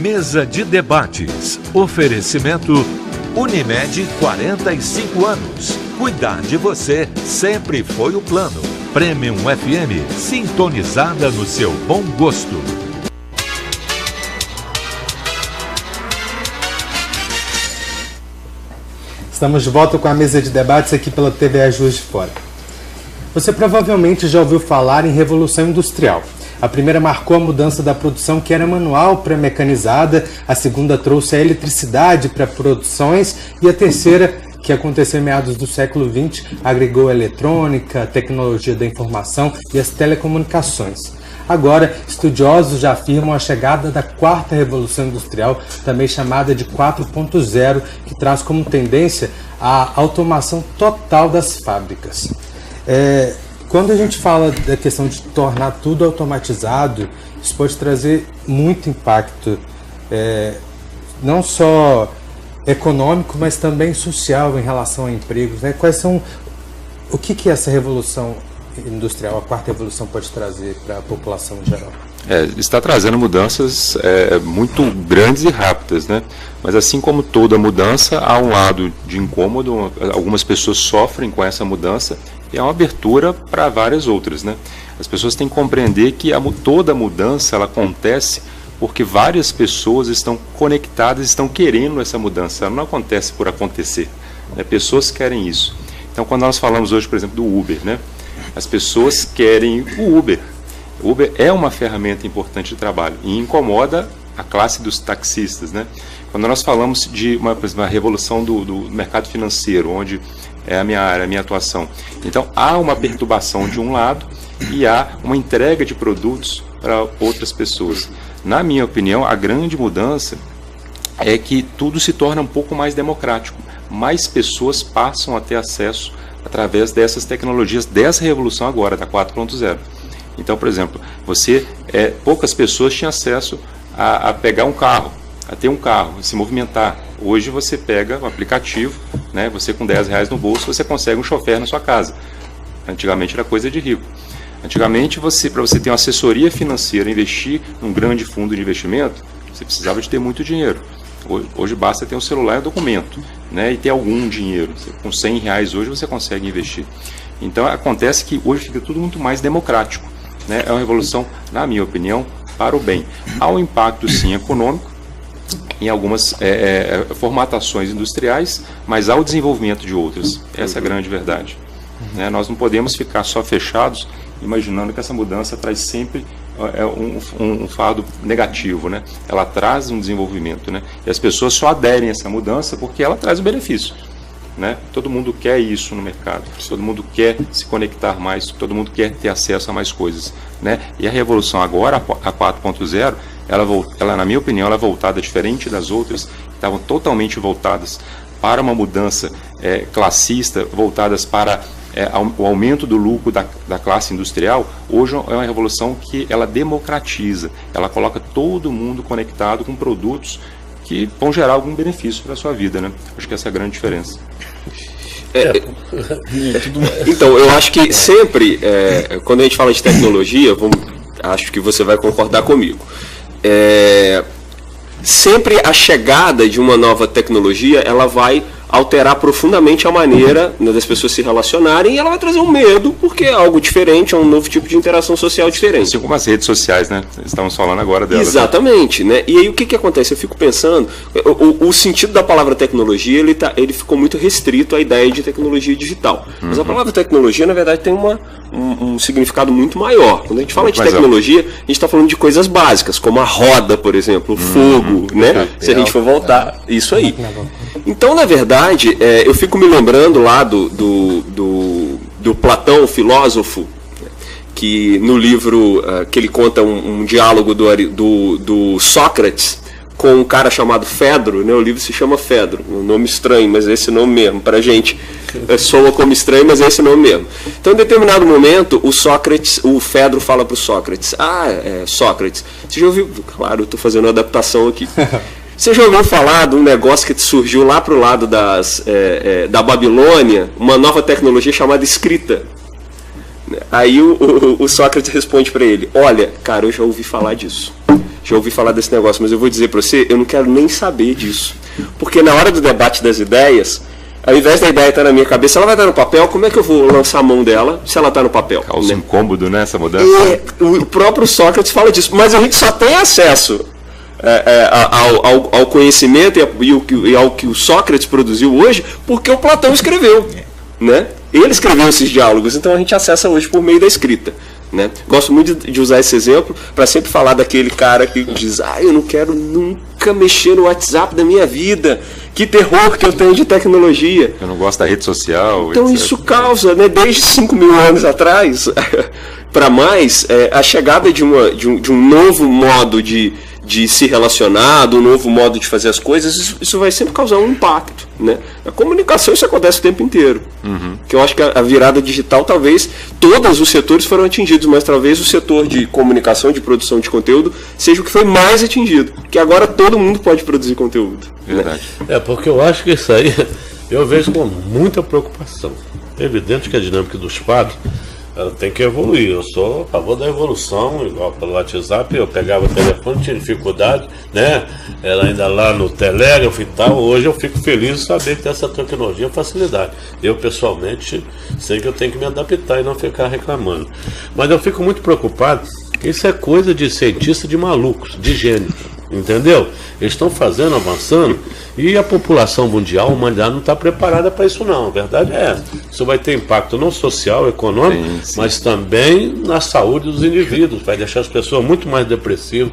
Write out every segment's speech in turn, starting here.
Mesa de debates. Oferecimento Unimed, 45 anos. Cuidar de você sempre foi o plano. Premium FM, sintonizada no seu bom gosto. Estamos de volta com a mesa de debates aqui pela TV Juiz de Fora. Você provavelmente já ouviu falar em Revolução Industrial. A primeira marcou a mudança da produção que era manual para mecanizada, a segunda trouxe a eletricidade para produções e a terceira, que aconteceu em meados do século XX, agregou a eletrônica, a tecnologia da informação e as telecomunicações. Agora, estudiosos já afirmam a chegada da quarta revolução industrial, também chamada de 4.0, que traz como tendência a automação total das fábricas. Quando a gente fala da questão de tornar tudo automatizado, isso pode trazer muito impacto, não só econômico, mas também social em relação a empregos, né? O que essa revolução industrial, a quarta revolução, pode trazer para a população em geral? Está trazendo mudanças muito grandes e rápidas, né? Mas assim como toda mudança, há um lado de incômodo, algumas pessoas sofrem com essa mudança e há uma abertura para várias outras, né? As pessoas têm que compreender que toda mudança ela acontece porque várias pessoas estão conectadas, estão querendo essa mudança, ela não acontece por acontecer, né? Pessoas querem isso. Então, quando nós falamos hoje, por exemplo, do Uber, né? As pessoas querem o Uber. O Uber é uma ferramenta importante de trabalho e incomoda a classe dos taxistas, né? Quando nós falamos de uma revolução do mercado financeiro, onde é a minha área, a minha atuação, então há uma perturbação de um lado e há uma entrega de produtos para outras pessoas. Na minha opinião, a grande mudança é que tudo se torna um pouco mais democrático. Mais pessoas passam a ter acesso através dessas tecnologias, dessa revolução agora, da 4.0. Então, por exemplo, poucas pessoas tinham acesso a pegar um carro, a ter um carro, a se movimentar. Hoje você pega um aplicativo, né, você com R$10 no bolso, você consegue um chofer na sua casa. Antigamente era coisa de rico. Antigamente, para você ter uma assessoria financeira, investir num grande fundo de investimento, você precisava de ter muito dinheiro. Hoje basta ter um celular e um documento, né, e ter algum dinheiro. Com R$100 hoje você consegue investir. Então acontece que hoje fica tudo muito mais democrático, né? É uma revolução, na minha opinião, para o bem. Há um impacto sim econômico em algumas formatações industriais, mas há o desenvolvimento de outras. Essa é a grande verdade. Né? Nós não podemos ficar só fechados imaginando que essa mudança traz sempre um fardo negativo, né? Ela traz um desenvolvimento, né? E as pessoas só aderem a essa mudança porque ela traz um benefício, né? Todo mundo quer isso no mercado, todo mundo quer se conectar mais, todo mundo quer ter acesso a mais coisas, né? E a revolução agora, a 4.0, ela, na minha opinião, ela é voltada diferente das outras, que estavam totalmente voltadas para uma mudança classista, voltadas para o aumento do lucro da classe industrial. Hoje é uma revolução que ela democratiza, ela coloca todo mundo conectado com produtos que vão gerar algum benefício para a sua vida, né? Acho que essa é a grande diferença. Então, eu acho que sempre, quando a gente fala de tecnologia, acho que você vai concordar comigo, sempre a chegada de uma nova tecnologia, ela vai alterar profundamente a maneira, né, das pessoas se relacionarem, e ela vai trazer um medo, porque é algo diferente, é um novo tipo de interação social diferente. Assim como as redes sociais, né? Estamos falando agora delas. Exatamente, né? E aí o que acontece? Eu fico pensando, o sentido da palavra tecnologia, ele ficou muito restrito à ideia de tecnologia digital. Mas a palavra tecnologia, na verdade, tem um significado muito maior. Quando a gente fala de tecnologia, a gente está falando de coisas básicas, como a roda, por exemplo, o fogo, né? Se a gente for voltar, isso aí. Então, na verdade, eu fico me lembrando lá do Platão, o filósofo, que no livro que ele conta um diálogo do Sócrates com um cara chamado Fedro, né? O livro se chama Fedro, um nome estranho, mas é esse nome mesmo, pra gente soa como estranho, mas é esse nome mesmo. Então, em determinado momento, o Fedro fala para o Sócrates: Sócrates, você já ouviu? Claro, eu estou fazendo uma adaptação aqui. Você já ouviu falar de um negócio que surgiu lá para o lado da Babilônia, uma nova tecnologia chamada escrita? Aí o Sócrates responde para ele: olha, cara, eu já ouvi falar disso. já ouvi falar desse negócio, mas eu vou dizer para você, eu não quero nem saber disso. Porque na hora do debate das ideias, ao invés da ideia estar na minha cabeça, ela vai estar no papel, como é que eu vou lançar a mão dela se ela está no papel? Causa incômodo, né, essa mudança? O próprio Sócrates fala disso, mas a gente só tem acesso ao conhecimento e ao que o Sócrates produziu hoje porque o Platão escreveu, né? Ele escreveu esses diálogos, então a gente acessa hoje por meio da escrita, né? Gosto muito de usar esse exemplo para sempre falar daquele cara que diz: eu não quero nunca mexer no WhatsApp da minha vida, que terror que eu tenho de tecnologia. Eu não gosto da rede social. Então etc. isso causa, né, desde 5.000 anos atrás para mais, a chegada de um novo modo de se relacionar, um novo modo de fazer as coisas. Isso vai sempre causar um impacto, né? A comunicação, isso acontece o tempo inteiro. Que eu acho que a virada digital, talvez todos os setores foram atingidos, mas talvez o setor de comunicação, de produção de conteúdo, seja o que foi mais atingido, que agora todo mundo pode produzir conteúdo. Verdade. Né? Porque eu acho que isso aí eu vejo com muita preocupação. É evidente que a dinâmica dos fatos, ela tem que evoluir. Eu sou a favor da evolução, igual pelo WhatsApp, eu pegava o telefone, tinha dificuldade, né? Era ainda lá no telégrafo e tal. Hoje eu fico feliz de saber que tem essa tecnologia facilidade. Eu, pessoalmente, sei que eu tenho que me adaptar e não ficar reclamando. Mas eu fico muito preocupado, que isso é coisa de cientista de malucos, de gênios. Entendeu? Eles estão fazendo, avançando, e a população mundial, a humanidade não está preparada para isso não. A verdade é essa. Isso vai ter impacto não social, econômico, sim. Mas também na saúde dos indivíduos. Vai deixar as pessoas muito mais depressivas,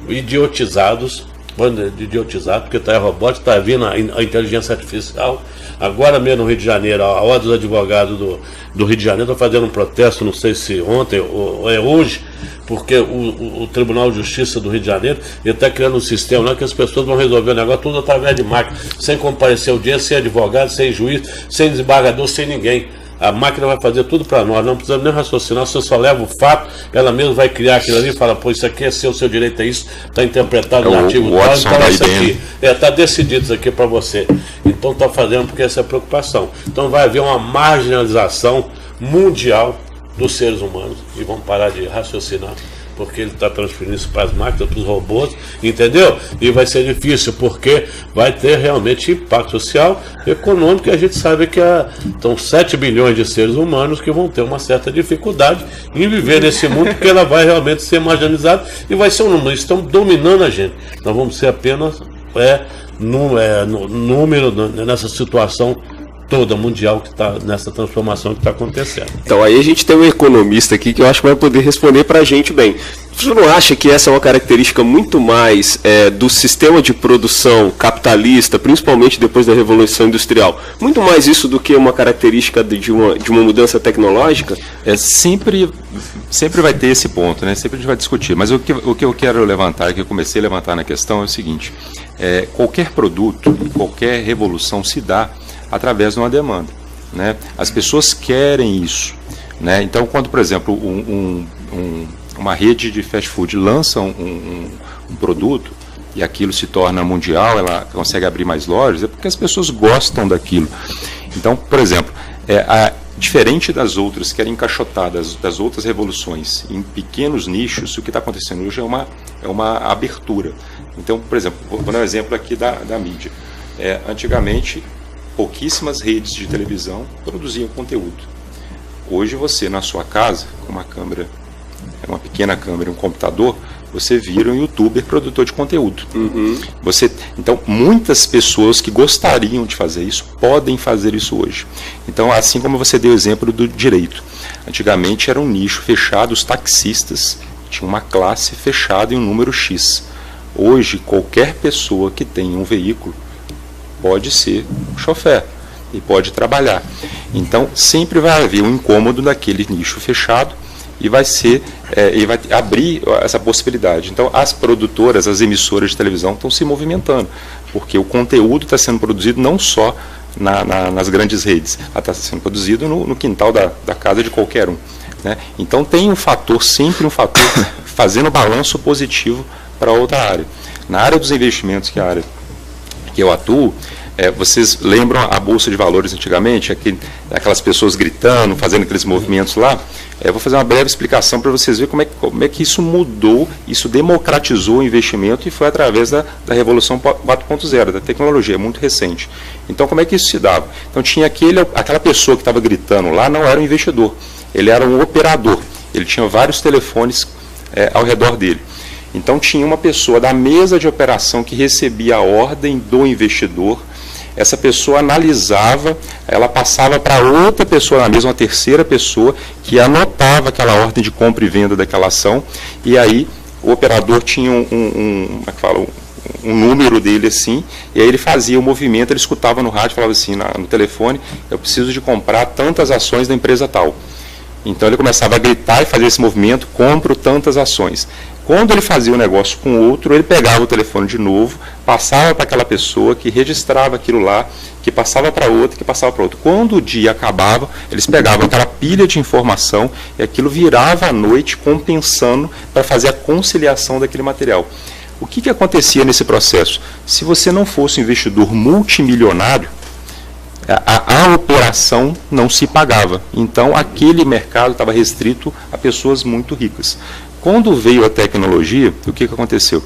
idiotizados, porque está a robótica, está vindo a inteligência artificial. Agora mesmo no Rio de Janeiro, a Ordem dos Advogados do Rio de Janeiro está fazendo um protesto, não sei se ontem ou é hoje, porque o Tribunal de Justiça do Rio de Janeiro está criando um sistema lá que as pessoas vão resolver o negócio tudo através de máquina, sem comparecer ao dia, sem advogado, sem juiz, sem desembargador, sem ninguém. A máquina vai fazer tudo para nós, não precisamos nem raciocinar, você só leva o fato, ela mesma vai criar aquilo ali e fala: pô, isso aqui é seu direito é isso, está interpretado no artigo tal, então isso aqui, está decidido isso aqui para você. Então está fazendo porque essa é a preocupação. Então vai haver uma marginalização mundial dos seres humanos e vão parar de raciocinar, porque ele está transferindo isso para as máquinas, para os robôs, entendeu? E vai ser difícil, porque vai ter realmente impacto social, econômico, e a gente sabe que estão 7 bilhões de seres humanos que vão ter uma certa dificuldade em viver nesse mundo, porque ela vai realmente ser marginalizada e vai ser um número. Eles estão dominando a gente. Nós vamos ser apenas número nessa situação toda mundial que está nessa transformação que está acontecendo. Então aí a gente tem um economista aqui que eu acho que vai poder responder para a gente bem. Você não acha que essa é uma característica muito mais do sistema de produção capitalista, principalmente depois da Revolução Industrial, muito mais isso do que uma característica de uma mudança tecnológica? Sempre vai ter esse ponto, né? Sempre a gente vai discutir. Mas o que eu quero levantar, que eu comecei a levantar na questão, é o seguinte: qualquer produto, qualquer revolução se dá através de uma demanda, né? As pessoas querem isso, né? Então, quando, por exemplo, uma rede de fast food lança um produto e aquilo se torna mundial, ela consegue abrir mais lojas, é porque as pessoas gostam daquilo. Então, por exemplo, diferente das outras que eram encaixotadas, das outras revoluções em pequenos nichos, o que está acontecendo hoje é uma abertura. Então, por exemplo, vou dar um exemplo aqui da mídia. Antigamente, pouquíssimas redes de televisão produziam conteúdo. Hoje você, na sua casa, com uma câmera, uma pequena câmera, um computador, você vira um youtuber produtor de conteúdo. Então, muitas pessoas que gostariam de fazer isso podem fazer isso hoje. Então, assim como você deu o exemplo do direito. Antigamente era um nicho fechado, os taxistas tinham uma classe fechada em um número X. Hoje, qualquer pessoa que tem um veículo pode ser chofer e pode trabalhar. Então, sempre vai haver um incômodo naquele nicho fechado e vai abrir essa possibilidade. Então, as produtoras, as emissoras de televisão estão se movimentando, porque o conteúdo está sendo produzido não só nas grandes redes, está sendo produzido no quintal da casa de qualquer um, né? Então, tem sempre um fator fazendo balanço positivo para outra área. Na área dos investimentos, que é a área que eu atuo, Vocês lembram a Bolsa de Valores antigamente? Aquelas pessoas gritando, fazendo aqueles movimentos lá? Vou fazer uma breve explicação para vocês verem como é que isso mudou, isso democratizou o investimento e foi através da Revolução 4.0, da tecnologia, é muito recente. Então, como é que isso se dava? Então, tinha aquela pessoa que estava gritando lá, não era um investidor, ele era um operador, ele tinha vários telefones ao redor dele. Então, tinha uma pessoa da mesa de operação que recebia a ordem do investidor. Essa pessoa analisava, ela passava para outra pessoa na mesa, uma terceira pessoa, que anotava aquela ordem de compra e venda daquela ação, e aí o operador tinha um número dele assim, e aí ele fazia o movimento, ele escutava no rádio, falava assim, no telefone, eu preciso de comprar tantas ações da empresa tal. Então ele começava a gritar e fazer esse movimento, compro tantas ações. Quando ele fazia o negócio com outro, ele pegava o telefone de novo, passava para aquela pessoa que registrava aquilo lá, que passava para outra, que passava para outra. Quando o dia acabava, eles pegavam aquela pilha de informação e aquilo virava à noite compensando para fazer a conciliação daquele material. O que acontecia nesse processo? Se você não fosse um investidor multimilionário, a operação não se pagava. Então, aquele mercado estava restrito a pessoas muito ricas. Quando veio a tecnologia, o que aconteceu?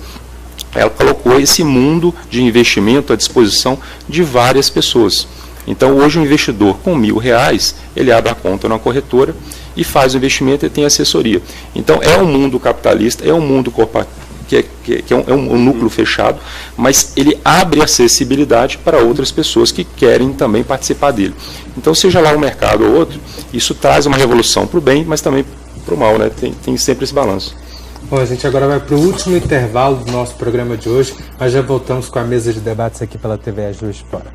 Ela colocou esse mundo de investimento à disposição de várias pessoas. Então, hoje, um investidor com R$1.000, ele abre a conta na corretora e faz o investimento e tem assessoria. Então, é um mundo capitalista, é um mundo corporativo, que é um núcleo fechado, mas ele abre acessibilidade para outras pessoas que querem também participar dele. Então, seja lá um mercado ou outro, isso traz uma revolução para o bem, mas também para o mal, né? Tem sempre esse balanço. Bom, a gente agora vai para o último intervalo do nosso programa de hoje, mas já voltamos com a mesa de debates aqui pela TV Juiz de Fora.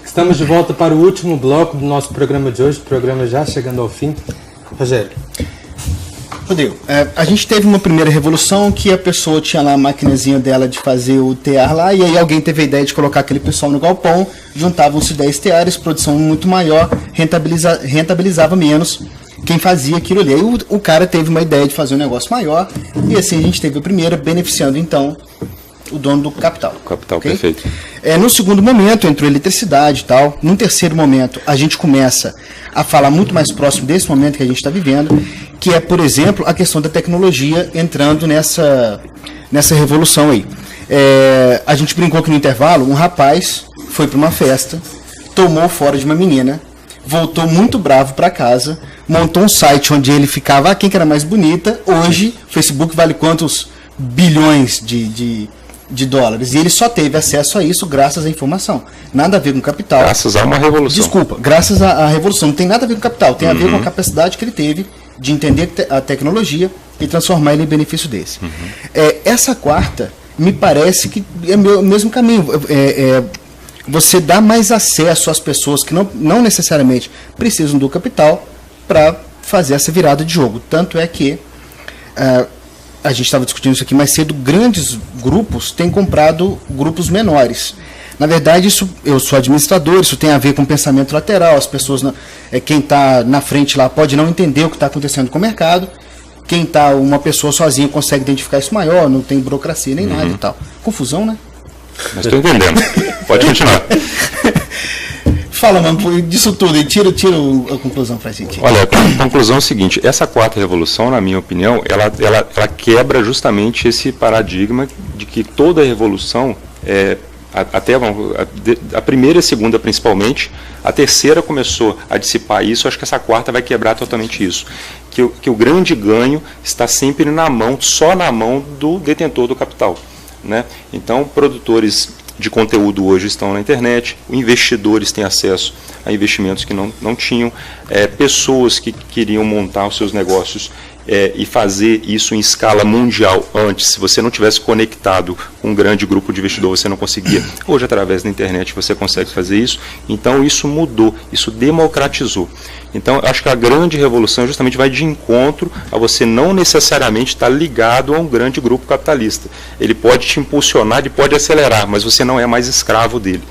Estamos de volta para o último bloco do nosso programa de hoje, o programa já chegando ao fim. Rogério. Rodrigo, a gente teve uma primeira revolução que a pessoa tinha lá a maquinazinha dela de fazer o tear lá, e aí alguém teve a ideia de colocar aquele pessoal no galpão, juntavam-se 10 teares, produção muito maior, rentabilizava menos quem fazia aquilo ali. Aí o cara teve uma ideia de fazer um negócio maior, e assim a gente teve a primeira, beneficiando então o dono do capital. Capital, okay? Perfeito. No segundo momento, entrou eletricidade e tal. No terceiro momento, a gente começa a falar muito mais próximo desse momento que a gente está vivendo, que é, por exemplo, a questão da tecnologia entrando nessa revolução aí. A gente brincou que no intervalo, um rapaz foi para uma festa, tomou fora de uma menina, voltou muito bravo para casa, montou um site onde ele ficava, quem que era mais bonita. Hoje, o Facebook vale quantos bilhões de dólares, e ele só teve acesso a isso graças à informação, nada a ver com capital. Graças a uma revolução. Desculpa, graças à revolução, não tem nada a ver com capital, tem a ver com a capacidade que ele teve de entender a tecnologia e transformar ele em benefício desse. Essa quarta, me parece que é o mesmo caminho, você dá mais acesso às pessoas que não necessariamente precisam do capital para fazer essa virada de jogo, tanto é que a gente estava discutindo isso aqui mais cedo, grandes grupos têm comprado grupos menores. Na verdade, eu sou administrador, isso tem a ver com pensamento lateral, as pessoas, quem está na frente lá pode não entender o que está acontecendo com o mercado, quem está, uma pessoa sozinha consegue identificar isso maior, não tem burocracia nem nada e tal. Confusão, né? Mas estou entendendo. Pode continuar. Fala, mano, disso tudo e tira a conclusão pra gente. Olha, a conclusão é o seguinte, essa quarta revolução, na minha opinião, ela quebra justamente esse paradigma de que toda revolução, até a primeira e a segunda principalmente, a terceira começou a dissipar isso, acho que essa quarta vai quebrar totalmente isso. Que o grande ganho está sempre só na mão do detentor do capital, né? Então, produtores de conteúdo hoje estão na internet, investidores têm acesso a investimentos que não tinham, pessoas que queriam montar os seus negócios e fazer isso em escala mundial antes, se você não tivesse conectado com um grande grupo de investidor, você não conseguia. Hoje, através da internet, você consegue fazer isso. Então, isso mudou, isso democratizou. Então, acho que a grande revolução justamente vai de encontro a você não necessariamente estar ligado a um grande grupo capitalista. Ele pode te impulsionar, ele pode acelerar, mas você não é mais escravo dele.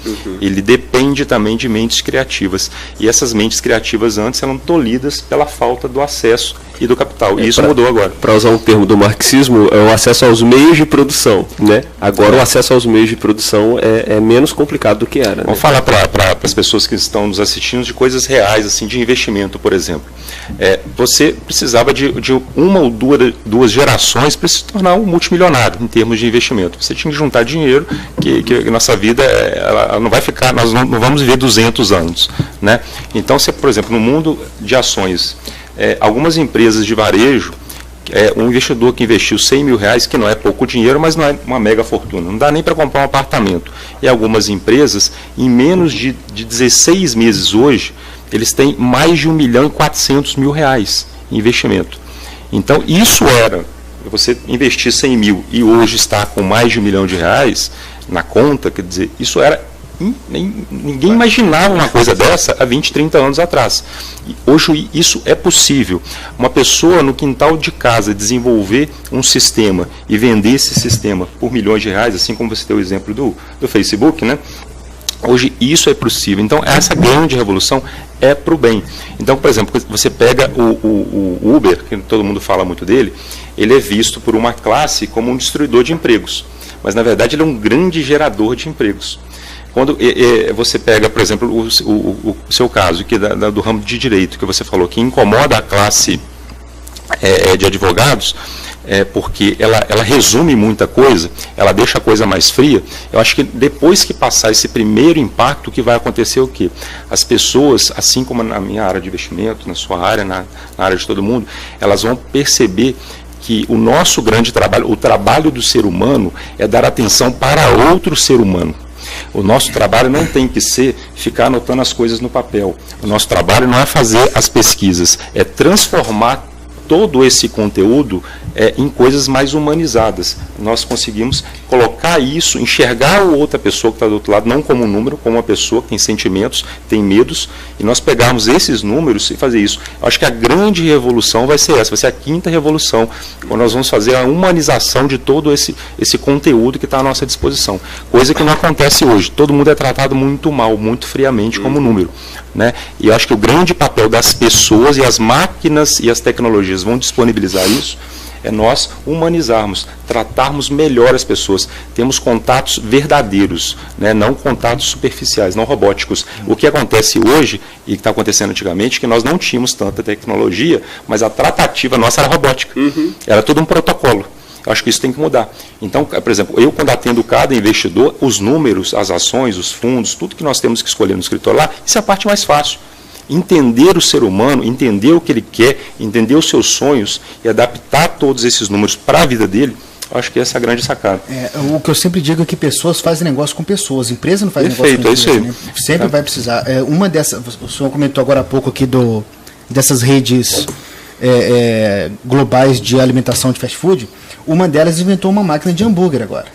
Ele depende também de mentes criativas. E essas mentes criativas antes eram tolhidas pela falta do acesso e do capital. E isso mudou agora. Para usar um termo do marxismo, é o acesso aos meios de produção, né? Agora o acesso aos meios de produção é menos complicado do que era. Vamos falar para as pessoas que estão nos assistindo de coisas reais, assim, de investimento, por exemplo. Você precisava de uma ou duas gerações para se tornar um multimilionário em termos de investimento. Você tinha que juntar dinheiro, que nossa vida ela não vai ficar, nós não vamos viver 200 anos, né? Então, por exemplo, no mundo de ações, algumas empresas de varejo, um investidor que investiu R$100 mil, que não é pouco dinheiro, mas não é uma mega fortuna, não dá nem para comprar um apartamento. E algumas empresas, em menos de 16 meses hoje, eles têm mais de R$1.400.000 em investimento. Então, isso era, você investir 100 mil e hoje está com mais de R$1 milhão na conta, quer dizer, isso era ninguém imaginava uma coisa dessa há 20, 30 anos atrás. E hoje isso é possível. Uma pessoa no quintal de casa desenvolver um sistema e vender esse sistema por milhões de reais, assim como você tem o exemplo do Facebook, né? Hoje isso é possível. Então essa grande revolução é para o bem. Então, por exemplo, você pega o Uber, que todo mundo fala muito dele, ele é visto por uma classe como um destruidor de empregos. Mas na verdade ele é um grande gerador de empregos. Quando você pega, por exemplo, o seu caso, que é do ramo de direito, que você falou, que incomoda a classe de advogados, porque ela resume muita coisa, ela deixa a coisa mais fria. Eu acho que depois que passar esse primeiro impacto, o que vai acontecer é o quê? As pessoas, assim como na minha área de investimento, na sua área, na área de todo mundo, elas vão perceber que o nosso grande trabalho, o trabalho do ser humano, é dar atenção para outro ser humano. O nosso trabalho não tem que ser ficar anotando as coisas no papel. O nosso trabalho não é fazer as pesquisas, é transformar todo esse conteúdo em coisas mais humanizadas. Nós conseguimos colocar isso, enxergar a outra pessoa que está do outro lado, não como um número, como uma pessoa que tem sentimentos, tem medos, e nós pegarmos esses números e fazer isso. Eu acho que a grande revolução vai ser essa, vai ser a quinta revolução, quando nós vamos fazer a humanização de todo esse conteúdo que está à nossa disposição. Coisa que não acontece hoje. Todo mundo é tratado muito mal, muito friamente como número, né? E eu acho que o grande papel das pessoas, e as máquinas e as tecnologias vão disponibilizar isso, é nós humanizarmos, tratarmos melhor as pessoas, temos contatos verdadeiros, né? Não contatos superficiais, não robóticos. O que acontece hoje, e que está acontecendo antigamente, que nós não tínhamos tanta tecnologia, mas a tratativa nossa era robótica. Era tudo um protocolo. Eu acho que isso tem que mudar. Então, por exemplo, eu quando atendo cada investidor, os números, as ações, os fundos, tudo que nós temos que escolher no escritório lá, isso é a parte mais fácil. Entender o ser humano, entender o que ele quer, entender os seus sonhos e adaptar todos esses números para a vida dele, eu acho que essa é a grande sacada. O que eu sempre digo é que pessoas fazem negócio com pessoas, empresa não faz negócio com empresa. Né? Sempre vai precisar. Uma dessas, o senhor comentou agora há pouco aqui dessas redes globais de alimentação de fast food, uma delas inventou uma máquina de hambúrguer agora.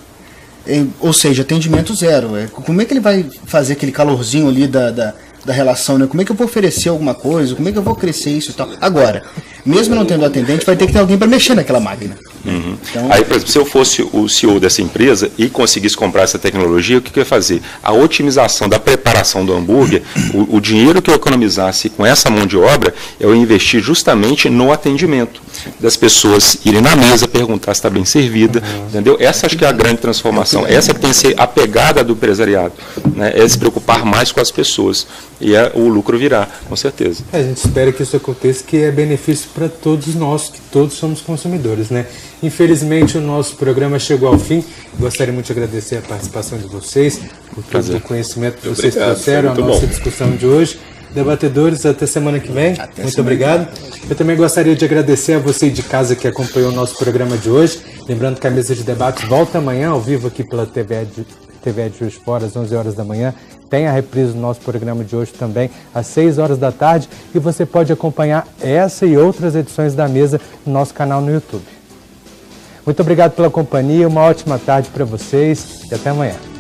Ou seja, atendimento zero. Como é que ele vai fazer aquele calorzinho ali da relação, né? Como é que eu vou oferecer alguma coisa? Como é que eu vou crescer isso e tal? Agora, mesmo não tendo atendente, vai ter que ter alguém para mexer naquela máquina. Então, aí, por exemplo, se eu fosse o CEO dessa empresa e conseguisse comprar essa tecnologia, o que eu ia fazer? A otimização da preparação do hambúrguer, o dinheiro que eu economizasse com essa mão de obra, eu ia investir justamente no atendimento. Das pessoas irem na mesa, perguntar se está bem servida, entendeu? Essa acho que é a grande transformação. Essa que tem que ser a pegada do empresariado, né? É se preocupar mais com as pessoas. E o lucro virá, com certeza. A gente espera que isso aconteça, que é benefício para todos nós, que todos somos consumidores, né? Infelizmente o nosso programa chegou ao fim. Gostaria muito de agradecer a participação de vocês, por todo o conhecimento que vocês trouxeram à nossa discussão de hoje. Debatedores, até semana que vem. Muito obrigado. Eu também gostaria de agradecer a você de casa que acompanhou o nosso programa de hoje. Lembrando que a mesa de debate volta amanhã, ao vivo aqui pela TV de Juiz de Fora, às 11 horas da manhã. Tem a reprise do nosso programa de hoje também, às 6 horas da tarde, e você pode acompanhar essa e outras edições da mesa no nosso canal no YouTube. Muito obrigado pela companhia, uma ótima tarde para vocês e até amanhã.